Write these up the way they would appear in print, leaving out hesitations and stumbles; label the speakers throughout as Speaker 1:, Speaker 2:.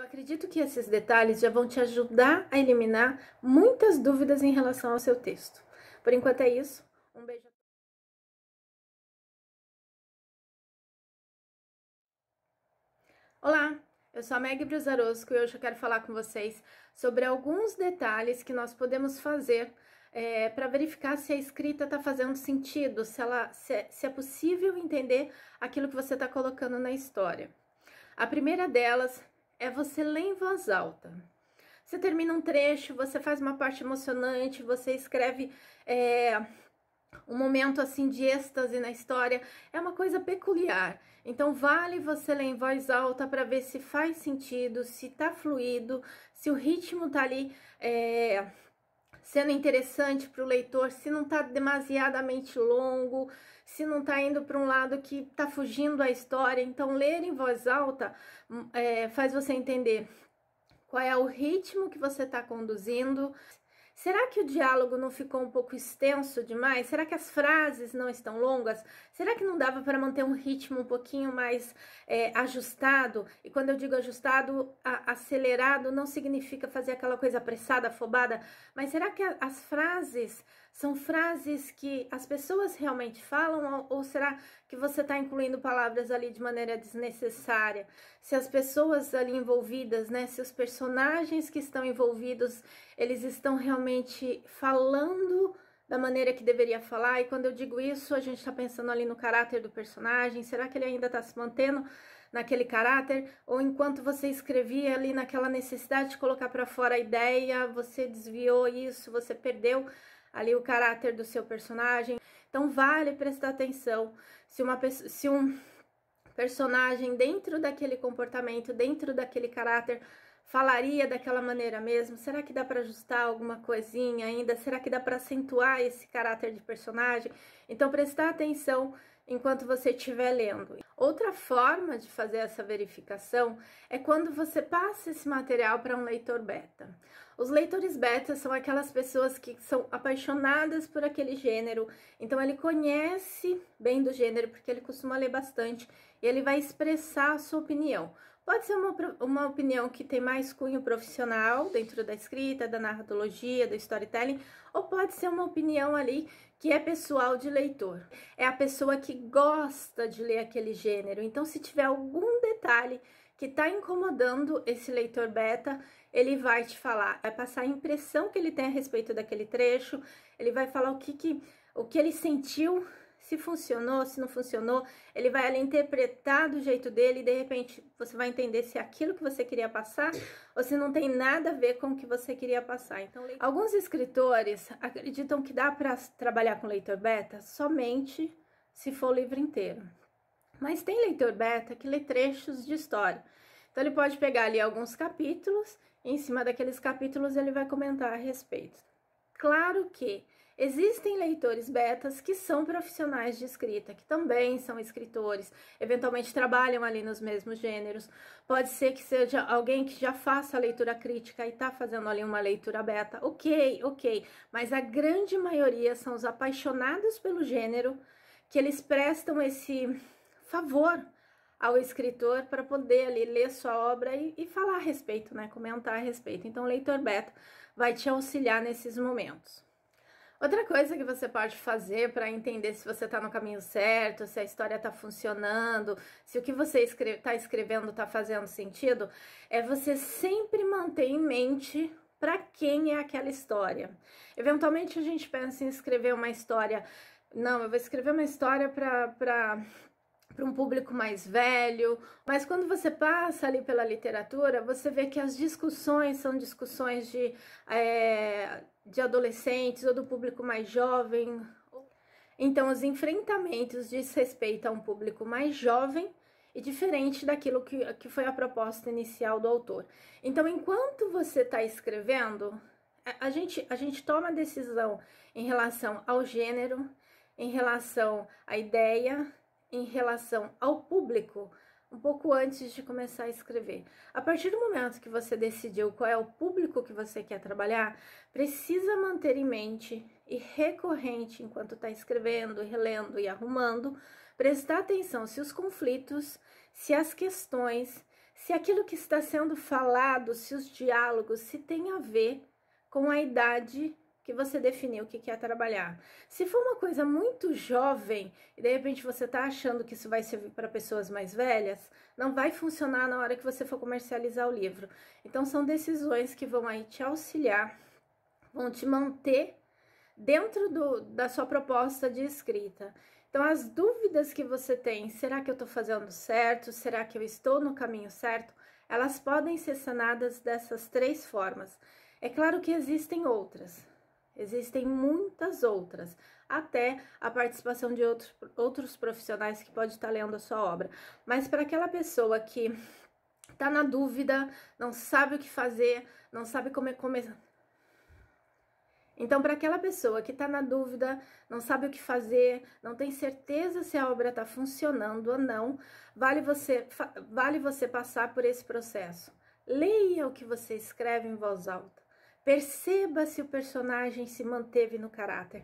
Speaker 1: acredito que esses detalhes já vão te ajudar a eliminar muitas dúvidas em relação ao seu texto. Por enquanto é isso. Um beijo. Olá, eu sou a Meg Brusarosco e hoje eu quero falar com vocês sobre alguns detalhes que nós podemos fazer para verificar se a escrita está fazendo sentido, se é possível entender aquilo que você está colocando na história. A primeira delas é você ler em voz alta. Você termina um trecho, você faz uma parte emocionante, você escreve um momento assim de êxtase na história, é uma coisa peculiar. Então vale você ler em voz alta para ver se faz sentido, se tá fluido, se o ritmo tá ali sendo interessante para o leitor, se não tá demasiadamente longo, se não tá indo para um lado que tá fugindo a história. Então ler em voz alta faz você entender qual é o ritmo que você está conduzindo. Será que o diálogo não ficou um pouco extenso demais? Será que as frases não estão longas? Será que não dava para manter um ritmo um pouquinho mais ajustado? E quando eu digo ajustado, acelerado não significa fazer aquela coisa apressada, afobada, mas será que as frases são frases que as pessoas realmente falam ou será que você está incluindo palavras ali de maneira desnecessária? Se as pessoas ali envolvidas, né, se os personagens que estão envolvidos, eles estão realmente falando da maneira que deveria falar, e quando eu digo isso, a gente está pensando ali no caráter do personagem, será que ele ainda está se mantendo naquele caráter, ou enquanto você escrevia ali naquela necessidade de colocar para fora a ideia, você desviou isso, você perdeu ali o caráter do seu personagem. Então vale prestar atenção se um personagem dentro daquele comportamento, dentro daquele caráter, falaria daquela maneira mesmo? Será que dá para ajustar alguma coisinha ainda? Será que dá para acentuar esse caráter de personagem? Então prestar atenção enquanto você estiver lendo. Outra forma de fazer essa verificação é quando você passa esse material para um leitor beta. Os leitores beta são aquelas pessoas que são apaixonadas por aquele gênero, então ele conhece bem do gênero, porque ele costuma ler bastante, e ele vai expressar a sua opinião. Pode ser uma opinião que tem mais cunho profissional dentro da escrita, da narratologia, do storytelling, ou pode ser uma opinião ali que é pessoal de leitor. É a pessoa que gosta de ler aquele gênero. Então, se tiver algum detalhe que está incomodando esse leitor beta, ele vai te falar, vai passar a impressão que ele tem a respeito daquele trecho, ele vai falar o que ele sentiu, se funcionou, se não funcionou, ele vai ali interpretar do jeito dele e de repente você vai entender se é aquilo que você queria passar ou se não tem nada a ver com o que você queria passar. Então, alguns escritores acreditam que dá para trabalhar com leitor beta somente se for o livro inteiro. Mas tem leitor beta que lê trechos de história. Então ele pode pegar ali alguns capítulos e em cima daqueles capítulos ele vai comentar a respeito. Claro que existem leitores betas que são profissionais de escrita, que também são escritores, eventualmente trabalham ali nos mesmos gêneros. Pode ser que seja alguém que já faça a leitura crítica e está fazendo ali uma leitura beta. Ok. Mas a grande maioria são os apaixonados pelo gênero, que eles prestam esse favor ao escritor para poder ali ler sua obra e falar a respeito, né? Comentar a respeito. Então, o leitor beta vai te auxiliar nesses momentos. Outra coisa que você pode fazer para entender se você está no caminho certo, se a história está funcionando, se o que você está escrevendo está fazendo sentido, é você sempre manter em mente para quem é aquela história. Eventualmente a gente pensa em escrever uma história, não, eu vou escrever uma história para um público mais velho, mas quando você passa ali pela literatura, você vê que as discussões são discussões de adolescentes ou do público mais jovem. Então, os enfrentamentos diz respeito a um público mais jovem e diferente daquilo que foi a proposta inicial do autor. Então, enquanto você está escrevendo, a gente toma decisão em relação ao gênero, em relação à ideia, em relação ao público, um pouco antes de começar a escrever. A partir do momento que você decidiu qual é o público que você quer trabalhar, precisa manter em mente e recorrente, enquanto está escrevendo, relendo e arrumando, prestar atenção se os conflitos, se as questões, se aquilo que está sendo falado, se os diálogos, se tem a ver com a idade que você definiu que quer trabalhar. Se for uma coisa muito jovem e de repente você está achando que isso vai servir para pessoas mais velhas, não vai funcionar na hora que você for comercializar o livro. Então são decisões que vão aí te auxiliar, vão te manter dentro da sua proposta de escrita. Então, as dúvidas que você tem, será que eu estou fazendo certo? Será que eu estou no caminho certo? Elas podem ser sanadas dessas 3 formas. É claro que existem outras, existem muitas outras, até a participação de outros profissionais que pode estar lendo a sua obra. Mas para aquela pessoa que está na dúvida, não sabe o que fazer, não sabe como começar. Então, para aquela pessoa que está na dúvida, não sabe o que fazer, não tem certeza se a obra está funcionando ou não, vale você passar por esse processo. Leia o que você escreve em voz alta. Perceba se o personagem se manteve no caráter.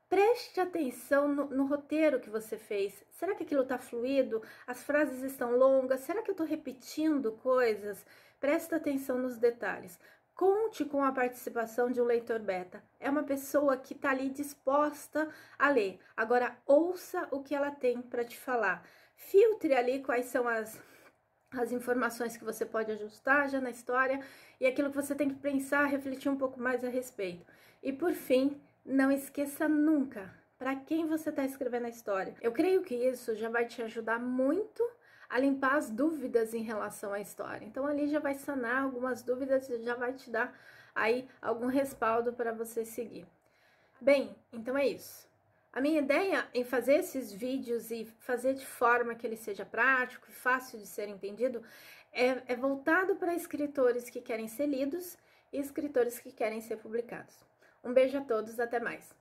Speaker 1: Preste atenção no roteiro que você fez. Será que aquilo está fluido? As frases estão longas? Será que eu estou repetindo coisas? Preste atenção nos detalhes. Conte com a participação de um leitor beta. É uma pessoa que está ali disposta a ler. Agora, ouça o que ela tem para te falar. Filtre ali quais são as informações que você pode ajustar já na história e aquilo que você tem que pensar, refletir um pouco mais a respeito. E, por fim, não esqueça nunca para quem você está escrevendo a história. Eu creio que isso já vai te ajudar muito a limpar as dúvidas em relação à história. Então, ali já vai sanar algumas dúvidas e já vai te dar aí algum respaldo para você seguir. Bem, então é isso. A minha ideia em fazer esses vídeos e fazer de forma que ele seja prático e fácil de ser entendido é voltado para escritores que querem ser lidos e escritores que querem ser publicados. Um beijo a todos, até mais!